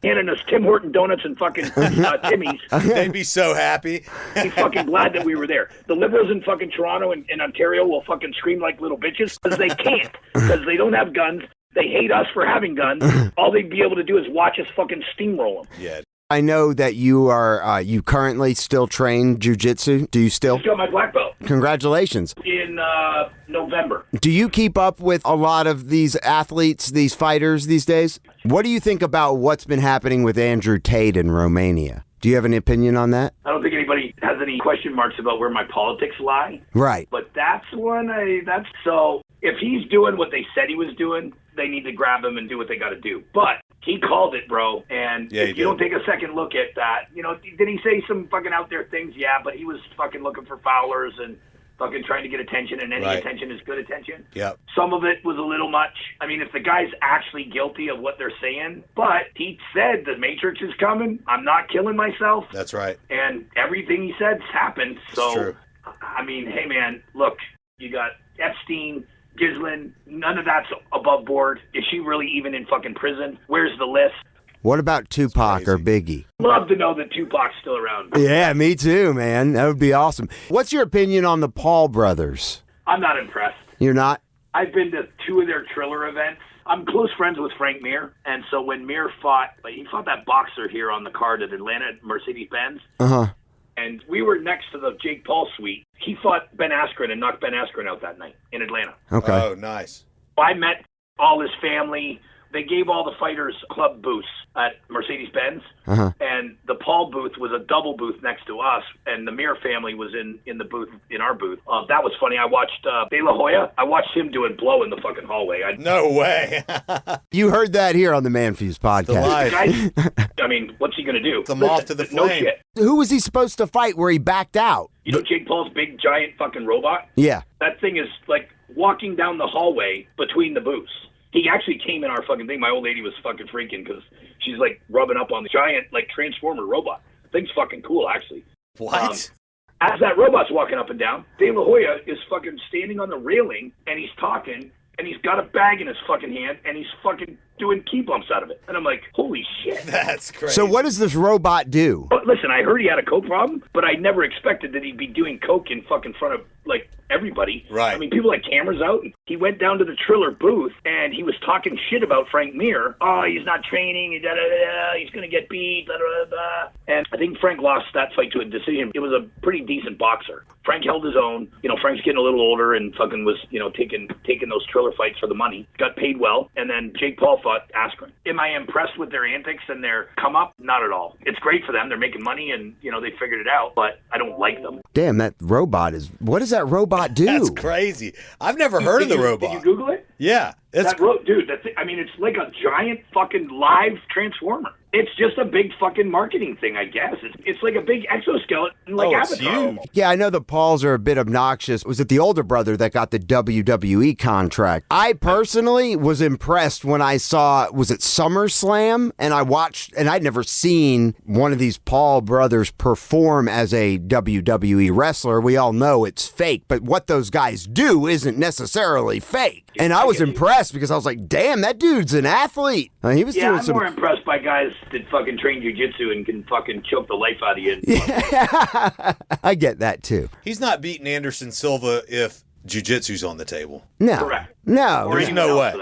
Canada's Tim Horton Donuts and fucking Timmy's. They'd be so happy. Be fucking glad that we were there. The Liberals in fucking Toronto and Ontario will fucking scream like little bitches because they can't. Because they don't have guns. They hate us for having guns. All they'd be able to do is watch us fucking steamroll them. Yeah. I know that you are, you currently still train jiu-jitsu. Do you still? I just got my black belt. Congratulations. In November. Do you keep up with a lot of these athletes, these fighters these days? What do you think about what's been happening with Andrew Tate in Romania? Do you have an opinion on that? I don't think anybody has any question marks about where my politics lie. Right. But that's one so if he's doing what they said he was doing, they need to grab him and do what they got to do. But he called it, bro. And if you don't take a second look at that, did he say some fucking out there things? Yeah, but he was fucking looking for foulers and fucking trying to get attention, and any attention is good attention. Yep. Some of it was a little much. I mean, if the guy's actually guilty of what they're saying, but he said the Matrix is coming, I'm not killing myself. That's right. And everything he said's happened. So, it's true. I mean, hey, man, look, you got Epstein, Ghislaine, none of that's above board. Is she really even in fucking prison? Where's the list? What about Tupac or Biggie? Love to know that Tupac's still around. Yeah, me too, man. That would be awesome. What's your opinion on the Paul brothers? I'm not impressed. You're not? I've been to 2 of their Triller events. I'm close friends with Frank Mir, and so when Mir fought that boxer here on the card at Atlanta at Mercedes-Benz. Uh-huh. And we were next to the Jake Paul suite. He fought Ben Askren and knocked Ben Askren out that night in Atlanta. Okay. Oh, nice. I met all his family. They gave all the fighters club booths at Mercedes-Benz, and the Paul booth was a double booth next to us, and the Mir family was in the booth, in our booth. That was funny. I watched De La Hoya. I watched him doing blow in the fucking hallway. No way. You heard that here on the ManFUzed podcast. I mean, what's he going to do? The moth to the flame. No shit. Who was he supposed to fight where he backed out? You know Jake Paul's big, giant fucking robot? Yeah. That thing is like walking down the hallway between the booths. He actually came in our fucking thing. My old lady was fucking freaking because she's like rubbing up on the giant like transformer robot. The thing's fucking cool, actually. What? As that robot's walking up and down, De La Hoya is fucking standing on the railing and he's talking and he's got a bag in his fucking hand and he's fucking doing key bumps out of it. And I'm like, holy shit. That's crazy. So what does this robot do? But listen, I heard he had a coke problem, but I never expected that he'd be doing coke in fucking front of like everybody. Right. I mean, people had cameras out. He went down to the Triller booth and he was talking shit about Frank Mir. Oh, he's not training. He's going to get beat. Blah, blah, blah. And I think Frank lost that fight to a decision. It was a pretty decent boxer. Frank held his own. You know, Frank's getting a little older and fucking was, you know, taking those Triller fights for the money. Got paid well. And then Jake Paul fought Askren. Am I impressed with their antics and their come up? Not at all. It's great for them. They're making money and, you know, they figured it out, but I don't like them. Damn, that robot is... What does that robot do? That's crazy. I've never heard of the robot. Did you Google it? Yeah. Dude, I mean, it's like a giant fucking live transformer. It's just a big fucking marketing thing, I guess. It's like a big exoskeleton, like Avatar. Huge. Yeah, I know the Pauls are a bit obnoxious. Was it the older brother that got the WWE contract? I personally was impressed when I saw, was it SummerSlam? And I watched, and I'd never seen one of these Paul brothers perform as a WWE wrestler. We all know it's fake, but what those guys do isn't necessarily fake. And I was impressed because I was like, damn, that dude's an athlete. He was doing I'm more impressed by guys that fucking train jiu-jitsu and can fucking choke the life out of you. Yeah. I get that too. He's not beating Anderson Silva if jiu-jitsu's on the table. No. Correct. No. There's no way.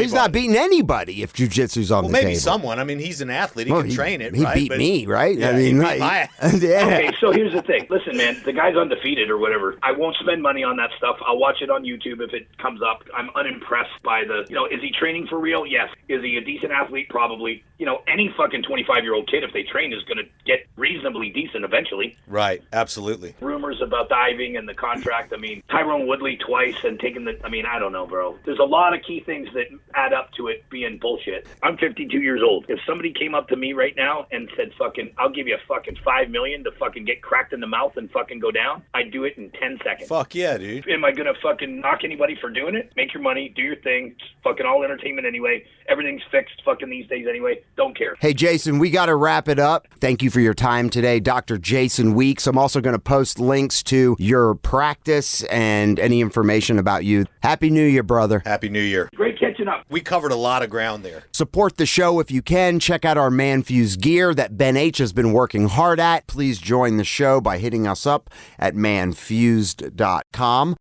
He's not beating anybody if jiu-jitsu's on the table. Maybe someone. I mean, he's an athlete. He can train it, he right? He beat me, right? Yeah, I mean, he beat my yeah. Okay, so here's the thing. Listen, man, the guy's undefeated or whatever. I won't spend money on that stuff. I'll watch it on YouTube if it comes up. I'm unimpressed by the, you know, is he training for real? Yes. Is he a decent athlete? Probably. You know, any fucking 25-year-old kid, if they train, is going to get reasonably decent eventually. Right, absolutely. Rumors about diving and the contract. I mean, Tyrone Woodley twice and taking the, I mean, I don't know, bro. There's a lot of key things that add up to it being bullshit. I'm 52 years old. If somebody came up to me right now and said, fucking, I'll give you fucking $5 million to fucking get cracked in the mouth and fucking go down, I'd do it in 10 seconds. Fuck yeah, dude. Am I going to fucking knock anybody for doing it? Make your money, do your thing. It's fucking all entertainment anyway. Everything's fixed fucking these days anyway. Don't care. Hey, Jason, we got to wrap it up. Thank you for your time today, Dr. Jason Weeks. I'm also going to post links to your practice and any information about you. Happy New Year, brother. Happy New Year. Great catching up. We covered a lot of ground there. Support the show if you can. Check out our ManFUzed Gear that Ben H. has been working hard at. Please join the show by hitting us up at manfused.com.